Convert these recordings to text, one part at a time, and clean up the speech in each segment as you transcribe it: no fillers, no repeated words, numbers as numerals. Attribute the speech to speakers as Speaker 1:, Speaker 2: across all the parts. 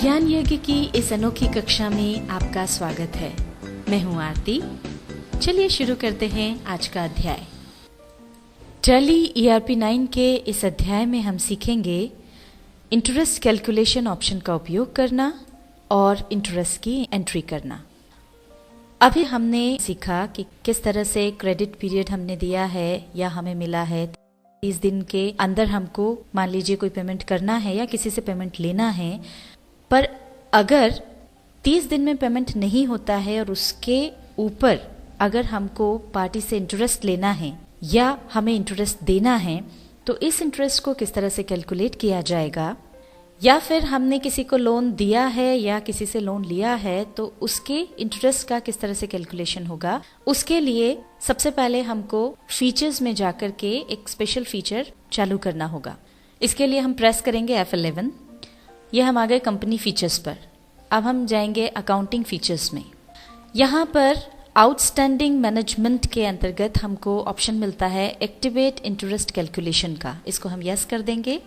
Speaker 1: ज्ञान यज्ञ की इस अनोखी कक्षा में आपका स्वागत है। मैं हूं आरती। चलिए शुरू करते हैं आज का अध्याय। टैली ERP 9 के इस अध्याय में हम सीखेंगे इंटरेस्ट कैलकुलेशन ऑप्शन का उपयोग करना और इंटरेस्ट की एंट्री करना। अभी हमने सीखा कि किस तरह से क्रेडिट पीरियड हमने दिया है या हमें मिला है 30 दिन के अंदर हमको मान लीजिए कोई पेमेंट करना है या किसी से पेमेंट लेना है, पर अगर 30 दिन में पेमेंट नहीं होता है और उसके ऊपर अगर हमको पार्टी से इंटरेस्ट लेना है या हमें इंटरेस्ट देना है तो इस इंटरेस्ट को किस तरह से कैलकुलेट किया जाएगा, या फिर हमने किसी को लोन दिया है या किसी से लोन लिया है तो उसके इंटरेस्ट का किस तरह से कैलकुलेशन होगा। उसके लिए सबसे पहले हमको फीचर्स में जाकर के एक स्पेशल फीचर चालू करना होगा। इसके लिए हम प्रेस करेंगे F11। यह हम आ गए कंपनी फीचर्स पर। अब हम जाएंगे अकाउंटिंग फीचर्स में। यहाँ पर आउटस्टैंडिंग मैनेजमेंट के अंतर्गत हमको ऑप्शन मिलता है एक्टिवेट इंटरेस्ट कैलकुलेशन का। इसको हम यस कर देंगे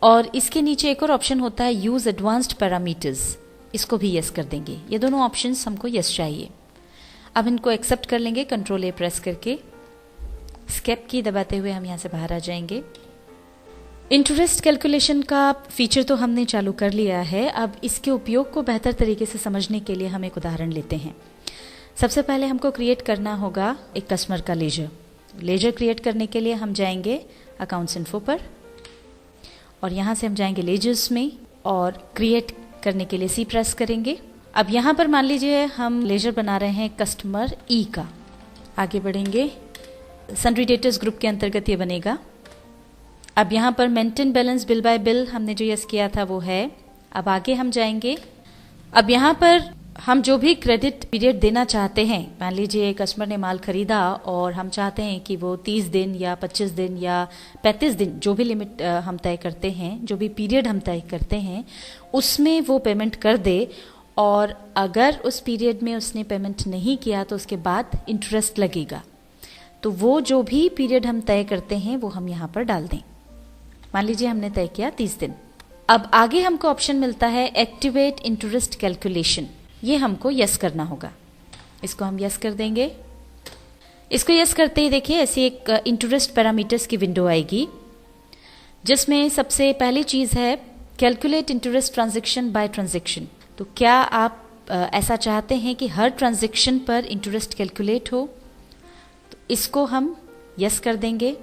Speaker 1: और इसके नीचे एक और ऑप्शन होता है यूज एडवांस्ड पैरामीटर्स। इसको भी यस कर देंगे। ये दोनों ऑप्शंस हमको यस चाहिए। अब इनको एक्सेप्ट कर लेंगे कंट्रोल A प्रेस करके। स्केप की दबाते हुए हम यहाँ से बाहर आ जाएंगे। इंटरेस्ट कैलकुलेशन का फीचर तो हमने चालू कर लिया है। अब इसके उपयोग को बेहतर तरीके से समझने के लिए हम एक उदाहरण लेते हैं। सबसे पहले हमको क्रिएट करना होगा एक कस्टमर का लेजर क्रिएट करने के लिए हम जाएंगे अकाउंट्स इन्फो पर और यहाँ से हम जाएंगे लेजर्स में और क्रिएट करने के लिए C प्रेस करेंगे। अब यहाँ पर मान लीजिए हम लेजर बना रहे हैं कस्टमर E का। आगे बढ़ेंगे, सन्ड्री डेटर्स ग्रुप के अंतर्गत ये बनेगा। अब यहाँ पर maintain balance bill bye bill हमने जो यस किया था वो है। अब आगे हम जाएंगे। अब यहाँ पर हम जो भी क्रेडिट पीरियड देना चाहते हैं, मान लीजिए कस्टमर ने माल खरीदा और हम चाहते हैं कि वो 30 दिन या 25 दिन या 35 दिन जो भी लिमिट हम तय करते हैं, जो भी पीरियड हम तय करते हैं उसमें वो पेमेंट कर दे, और अगर उस पीरियड में उसने पेमेंट नहीं किया तो उसके बाद इंटरेस्ट लगेगा। तो वो जो भी पीरियड हम तय करते हैं वो हम यहाँ पर डाल दें। मान लीजिए हमने तय किया 30 दिन। अब आगे हमको ऑप्शन मिलता है एक्टिवेट इंटरेस्ट कैलकुलेशन। ये हमको यस करना होगा। इसको हम यस कर देंगे। इसको यस करते ही देखिए ऐसी एक इंटरेस्ट पैरामीटर्स की विंडो आएगी जिसमें सबसे पहली चीज है calculate interest transaction bye transaction. तो क्या आप ऐसा चाहते हैं कि हर ट्रांजैक्शन पर इंटरेस्ट कैलकुलेट हो? तो इसको हम यस कर देंगे।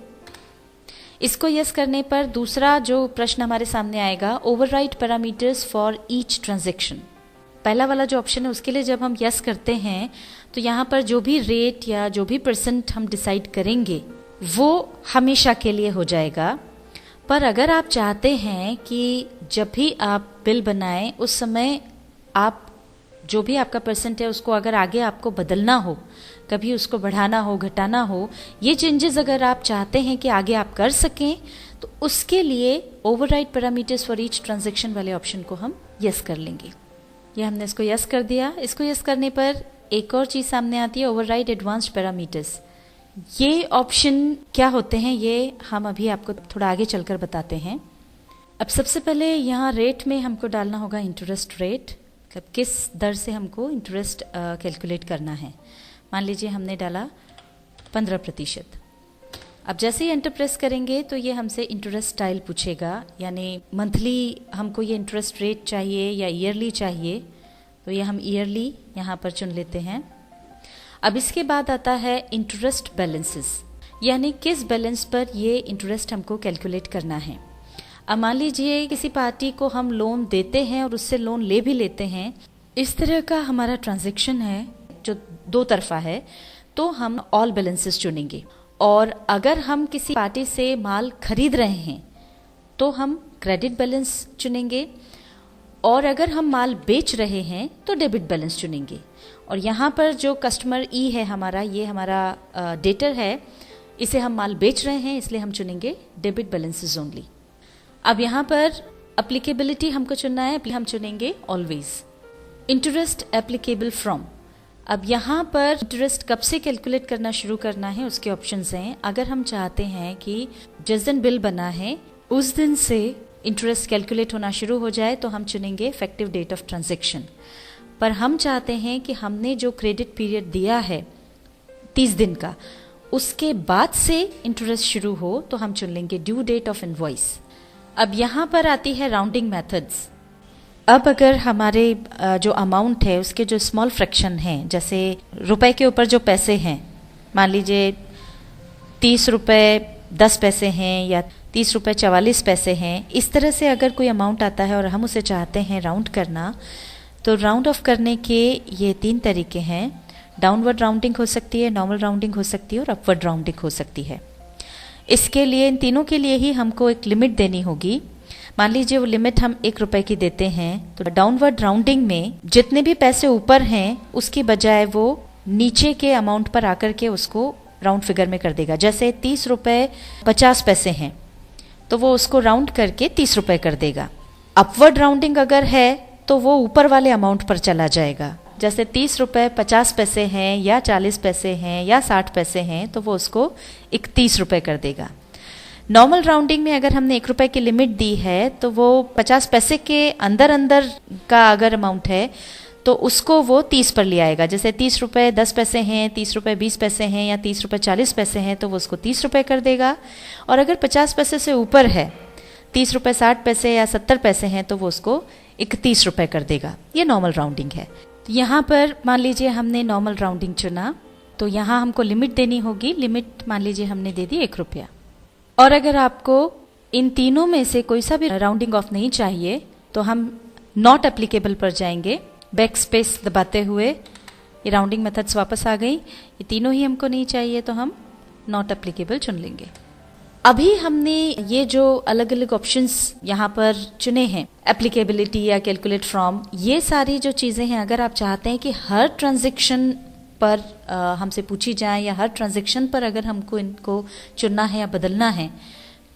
Speaker 1: इसको यस करने पर दूसरा जो प्रश्न हमारे सामने आएगा, override parameters for each transaction. पहला वाला जो ऑप्शन है उसके लिए जब हम यस करते हैं तो यहाँ पर जो भी रेट या जो भी परसेंट हम डिसाइड करेंगे वो हमेशा के लिए हो जाएगा। पर अगर आप चाहते हैं कि जब भी आप बिल बनाएं उस समय आप जो भी आपका परसेंट है उसको अगर आगे आपको बदलना हो, कभी उसको बढ़ाना हो, घटाना हो, ये चेंजेस अगर आप चाहते हैं कि आगे आप कर सकें तो उसके लिए override parameters for each transaction वाले ऑप्शन को हम यस कर लेंगे। ये हमने इसको यस कर दिया। इसको यस करने पर एक और चीज सामने आती है, ओवरराइड एडवांस्ड पैरामीटर्स। ये ऑप्शन क्या होते हैं ये हम अभी आपको थोड़ा आगे चलकर बताते हैं। अब सबसे पहले यहाँ रेट में हमको डालना होगा इंटरेस्ट रेट, किस दर से हमको इंटरेस्ट कैलकुलेट करना है। मान लीजिए हमने डाला 15%। अब जैसे ही एंटर प्रेस करेंगे तो ये हमसे इंटरेस्ट स्टाइल पूछेगा, यानी मंथली हमको ये इंटरेस्ट रेट चाहिए या ईयरली चाहिए। तो ये हम ईयरली यहाँ पर चुन लेते हैं। अब इसके बाद आता है इंटरेस्ट बैलेंसेस, यानी किस बैलेंस पर ये इंटरेस्ट हमको कैलकुलेट करना है। अब मान लीजिए किसी पार्टी को हम लोन देते हैं और उससे लोन ले भी लेते हैं। इस तरह का हमारा ट्रांजैक्शन है जो दो तरफा है, तो हम ऑल बैलेंसेस चुनेंगे। और अगर हम किसी पार्टी से माल खरीद रहे हैं तो हम क्रेडिट बैलेंस चुनेंगे, और अगर हम माल बेच रहे हैं तो डेबिट बैलेंस चुनेंगे। और यहाँ पर जो कस्टमर E है हमारा, ये हमारा डेटर है, इसे हम माल बेच रहे हैं इसलिए हम चुनेंगे डेबिट बैलेंसेस ओनली। अब यहाँ पर एप्लीकेबिलिटी हमको चुनना है, हम चुनेंगे ऑलवेज। Interest applicable from. अब यहाँ पर इंटरेस्ट कब से कैलकुलेट करना शुरू करना है उसके ऑप्शंस हैं। अगर हम चाहते हैं कि जिस दिन बिल बना है उस दिन से इंटरेस्ट कैलकुलेट होना शुरू हो जाए तो हम चुनेंगे इफेक्टिव डेट ऑफ ट्रांजैक्शन। पर हम चाहते हैं कि हमने जो क्रेडिट पीरियड दिया है 30 दिन का, उसके बाद से इंटरेस्ट शुरू हो तो हम चुन लेंगे ड्यू डेट ऑफ इनवॉइस। अब यहाँ पर आती है राउंडिंग मेथड्स। अब अगर हमारे जो अमाउंट है उसके जो स्मॉल फ्रैक्शन हैं, जैसे रुपए के ऊपर जो पैसे हैं, मान लीजिए 30 रुपये 10 पैसे हैं या 30 रुपये 44 पैसे हैं, इस तरह से अगर कोई अमाउंट आता है और हम उसे चाहते हैं राउंड करना, तो राउंड ऑफ करने के ये 3 तरीके हैं। डाउनवर्ड राउंडिंग हो सकती है, नॉर्मल राउंडिंग हो सकती है और अपवर्ड राउंडिंग हो सकती है। इसके लिए इन तीनों के लिए ही हमको एक लिमिट देनी होगी। मान लीजिए वो लिमिट हम 1 रुपए की देते हैं, तो डाउनवर्ड राउंडिंग में जितने भी पैसे ऊपर हैं उसकी बजाय वो नीचे के अमाउंट पर आकर के उसको राउंड फिगर में कर देगा। जैसे 30 रुपये 50 पैसे हैं तो वो उसको राउंड करके 30 रुपये कर देगा। अपवर्ड राउंडिंग अगर है तो वो ऊपर वाले अमाउंट पर चला जाएगा। जैसे 30 रुपये 50 पैसे हैं या 40 पैसे हैं या 60 पैसे हैं तो वो उसको 31 रुपये कर देगा। नॉर्मल राउंडिंग में अगर हमने 1 रुपए की लिमिट दी है तो वो 50 पैसे के अंदर अंदर का अगर अमाउंट है तो उसको वो 30 पर ले आएगा। जैसे 30 रुपये 10 पैसे हैं, 30 रुपये 20 पैसे हैं या 30 रुपये 40 पैसे हैं तो वो उसको 30 रुपये कर देगा। और अगर 50 पैसे से ऊपर है, 30 रुपये 60 पैसे या 70 पैसे हैं तो वो उसको 31 रुपये कर देगा। ये नॉर्मल राउंडिंग है। तो यहाँ पर मान लीजिए हमने नॉर्मल राउंडिंग चुना, तो यहाँ हमको लिमिट देनी होगी। लिमिट मान लीजिए हमने दे दी 1 रुपया। और अगर आपको इन तीनों में से कोई सा भी राउंडिंग ऑफ नहीं चाहिए तो हम नॉट एप्लीकेबल पर जाएंगे। बैक स्पेस दबाते हुए ये राउंडिंग मेथड्स वापस आ गई। ये तीनों ही हमको नहीं चाहिए तो हम नॉट एप्लीकेबल चुन लेंगे। अभी हमने ये जो अलग अलग ऑप्शंस यहाँ पर चुने हैं, एप्लीकेबिलिटी या कैलकुलेट फ्रॉम, ये सारी जो चीज़ें हैं, अगर आप चाहते हैं कि हर ट्रांजेक्शन पर हमसे पूछी जाए या हर ट्रांजेक्शन पर अगर हमको इनको चुनना है या बदलना है,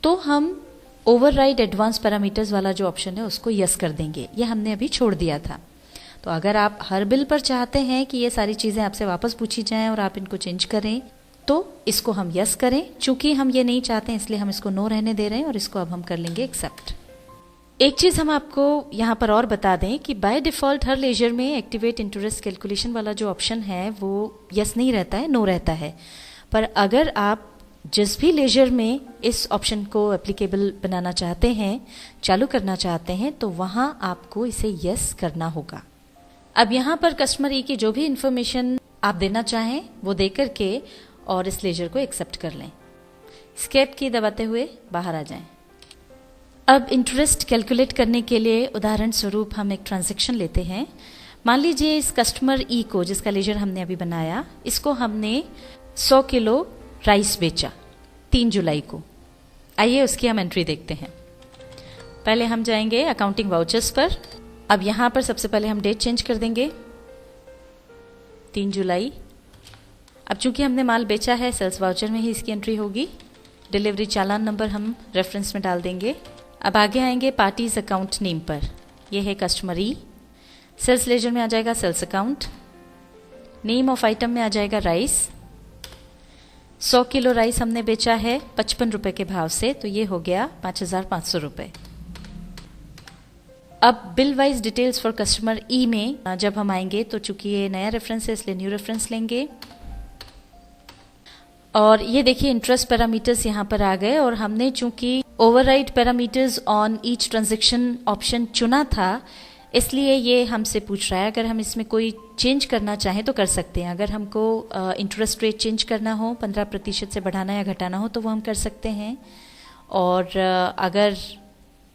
Speaker 1: तो हम ओवरराइड एडवांस पैरामीटर्स वाला जो ऑप्शन है उसको यस कर देंगे। ये हमने अभी छोड़ दिया था। तो अगर आप हर बिल पर चाहते हैं कि ये सारी चीज़ें आपसे वापस पूछी जाएं और आप इनको चेंज करें, तो इसको हम यस करें। चूंकि हम ये नहीं चाहते हैं इसलिए हम इसको नो रहने दे रहे हैं और इसको अब हम कर लेंगे एक्सेप्ट। एक चीज़ हम आपको यहाँ पर और बता दें कि बाय डिफ़ॉल्ट हर लेजर में एक्टिवेट इंटरेस्ट कैलकुलेशन वाला जो ऑप्शन है वो यस नहीं रहता है, नो रहता है। पर अगर आप जिस भी लेजर में इस ऑप्शन को एप्लीकेबल बनाना चाहते हैं, चालू करना चाहते हैं, तो वहाँ आपको इसे यस करना होगा। अब यहाँ पर कस्टमर ई की जो भी इंफॉर्मेशन आप देना चाहें वो दे करके और इस लेजर को एक्सेप्ट कर लें। एस्केप की दबाते हुए बाहर आ जाएं। अब इंटरेस्ट कैलकुलेट करने के लिए उदाहरण स्वरूप हम एक ट्रांजैक्शन लेते हैं। मान लीजिए इस कस्टमर ई को, जिसका लेजर हमने अभी बनाया, इसको हमने 100 किलो राइस बेचा 3 जुलाई को। आइए उसकी हम एंट्री देखते हैं। पहले हम जाएंगे अकाउंटिंग वाउचर्स पर। अब यहाँ पर सबसे पहले हम डेट चेंज कर देंगे 3 जुलाई। अब चूंकि हमने माल बेचा है, सेल्स वाउचर में ही इसकी एंट्री होगी। डिलीवरी चालान नंबर हम रेफरेंस में डाल देंगे। अब आगे आएंगे पार्टीज अकाउंट नेम पर। यह है कस्टमर ई। सेल्स लेजर में आ जाएगा sales account. Name of item में आ जाएगा राइस। 100 किलो राइस हमने बेचा है 55 रुपए के भाव से, तो ये हो गया 5,500 रुपए। अब bill wise details for customer E में जब हम आएंगे तो चूंकि ये नया रेफरेंस है इसलिए न्यू रेफरेंस लेंगे। और ये देखिए इंटरेस्ट पैरामीटर्स यहाँ पर आ गए और हमने चूंकि override parameters on each transaction option चुना था, इसलिए ये हमसे पूछ रहा है। अगर हम इसमें कोई चेंज करना चाहें तो कर सकते हैं। अगर हमको इंटरेस्ट रेट चेंज करना हो, 15% से बढ़ाना या घटाना हो तो वो हम कर सकते हैं। और अगर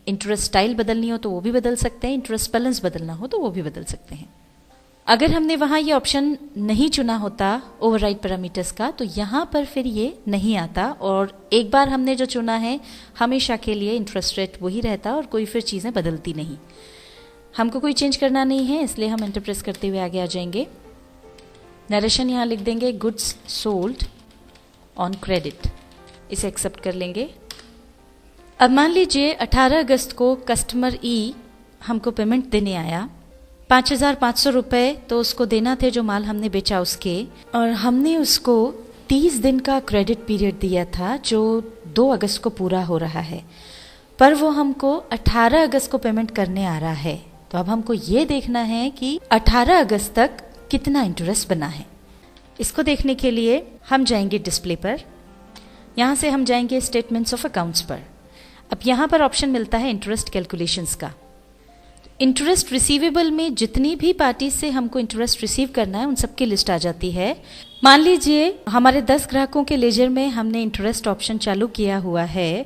Speaker 1: इंटरेस्ट स्टाइल बदलनी हो तो वो भी बदल सकते हैं। इंटरेस्ट बैलेंस बदलना हो तो वो भी बदल सकते हैं। अगर हमने वहाँ ये ऑप्शन नहीं चुना होता ओवरराइड पैरामीटर्स का, तो यहाँ पर फिर ये नहीं आता और एक बार हमने जो चुना है हमेशा के लिए इंटरेस्ट रेट वही रहता और कोई फिर चीज़ें बदलती नहीं। हमको कोई चेंज करना नहीं है, इसलिए हम एंटर प्रेस करते हुए आगे आ जाएंगे। नरेशन यहाँ लिख देंगे गुड्स सोल्ड ऑन क्रेडिट, इसे एक्सेप्ट कर लेंगे। अब मान लीजिए 18 अगस्त को कस्टमर ई हमको पेमेंट देने आया 5,500 रुपये, तो उसको देना थे जो माल हमने बेचा उसके, और हमने उसको 30 दिन का क्रेडिट पीरियड दिया था जो 2 अगस्त को पूरा हो रहा है। पर वो हमको 18 अगस्त को पेमेंट करने आ रहा है। तो अब हमको ये देखना है कि 18 अगस्त तक कितना इंटरेस्ट बना है। इसको देखने के लिए हम जाएंगे डिस्प्ले पर, यहाँ से हम जाएंगे स्टेटमेंट्स ऑफ अकाउंट्स पर। अब यहाँ पर ऑप्शन मिलता है इंटरेस्ट कैलकुलेशंस का। इंटरेस्ट रिसीवेबल में जितनी भी पार्टी से हमको इंटरेस्ट रिसीव करना है उन सबकी लिस्ट आ जाती है। मान लीजिए हमारे 10 ग्राहकों के लेजर में हमने इंटरेस्ट ऑप्शन चालू किया हुआ है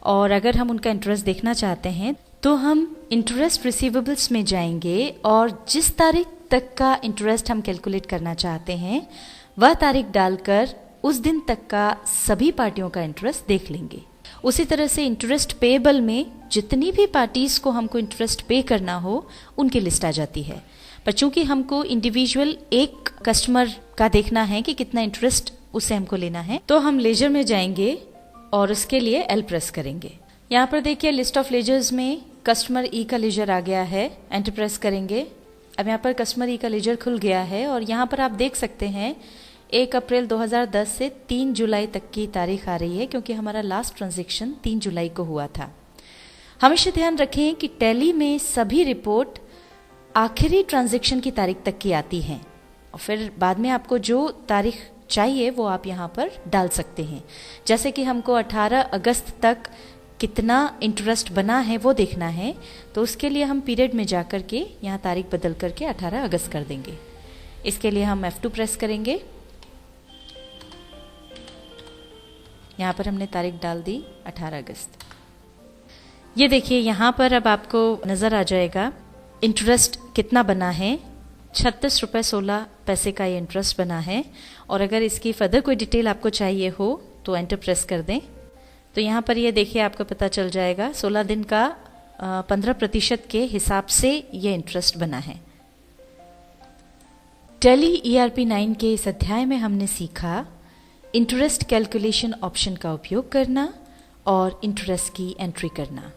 Speaker 1: और अगर हम उनका इंटरेस्ट देखना चाहते हैं तो हम इंटरेस्ट रिसीवेबल्स में जाएंगे और जिस तारीख तक का इंटरेस्ट हम कैलकुलेट करना चाहते हैं वह तारीख डालकर उस दिन तक का सभी पार्टियों का इंटरेस्ट देख लेंगे। उसी तरह से इंटरेस्ट पेएबल में जितनी भी पार्टीज को हमको इंटरेस्ट पे करना हो उनकी लिस्ट आ जाती है। पर चूंकि हमको इंडिविजुअल एक कस्टमर का देखना है कि कितना इंटरेस्ट उससे हमको लेना है, तो हम लेजर में जाएंगे और उसके लिए एल प्रेस करेंगे। यहाँ पर देखिए लिस्ट ऑफ लेजर्स में कस्टमर ई का लेजर आ गया है, एंटर प्रेस करेंगे। अब यहाँ पर कस्टमर ई का लेजर खुल गया है और यहाँ पर आप देख सकते हैं 1 अप्रैल 2010 से 3 जुलाई तक की तारीख आ रही है, क्योंकि हमारा लास्ट ट्रांजैक्शन 3 जुलाई को हुआ था। हमेशा ध्यान रखें कि टैली में सभी रिपोर्ट आखिरी ट्रांजैक्शन की तारीख तक की आती हैं और फिर बाद में आपको जो तारीख चाहिए वो आप यहाँ पर डाल सकते हैं। जैसे कि हमको 18 अगस्त तक कितना इंटरेस्ट बना है वो देखना है, तो उसके लिए हम पीरियड में जा कर के यहाँ तारीख बदल करके 18 अगस्त कर देंगे। इसके लिए हम F2 प्रेस करेंगे। यहाँ पर हमने तारीख डाल दी 18 अगस्त। ये देखिए यहाँ पर अब आपको नज़र आ जाएगा इंटरेस्ट कितना बना है। 36 रुपये 16 पैसे का ये इंटरेस्ट बना है। और अगर इसकी फर्दर कोई डिटेल आपको चाहिए हो तो एंटर प्रेस कर दें। तो यहाँ पर ये देखिए आपको पता चल जाएगा 16 दिन का 15% के हिसाब से ये इंटरेस्ट बना है। टैली ERP 9 के इस अध्याय में हमने सीखा इंटरेस्ट कैलकुलेशन ऑप्शन का उपयोग करना और इंटरेस्ट की एंट्री करना।